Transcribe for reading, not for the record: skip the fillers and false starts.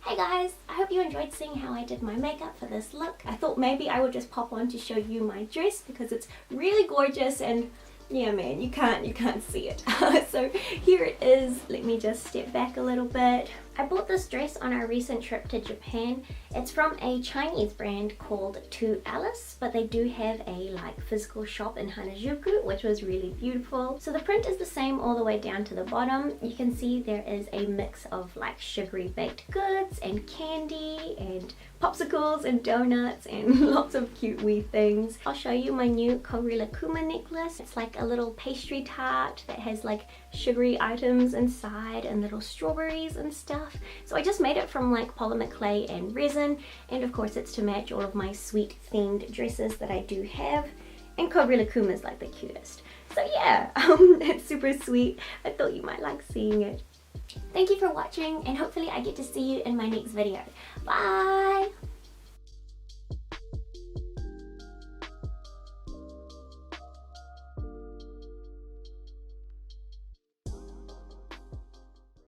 Hey guys, I hope you enjoyed seeing how I did my makeup for this look. I thought maybe I would just pop on to show you my dress because it's really gorgeous and yeah man, you can't see it. So here it is. Let me just step back a little bit. I bought this dress on our recent trip to Japan. It's from a Chinese brand called Etude House, but they do have a like physical shop in Harajuku, which was really beautiful. So the print is the same all the way down to the bottom. You can see there is a mix of like sugary baked goods and candy and popsicles and donuts and lots of cute wee things. I'll show you my new Colourpop necklace. It's like a little pastry tart that has like sugary items inside and little strawberries and stuff. So I just made it from like polymer clay and resin, and of course it's to match all of my sweet themed dresses that I do have, and Colourpop is like the cutest. So yeah, it's super sweet. I thought you might like seeing it. Thank you for watching, and hopefully I get to see you in my next video. Bye!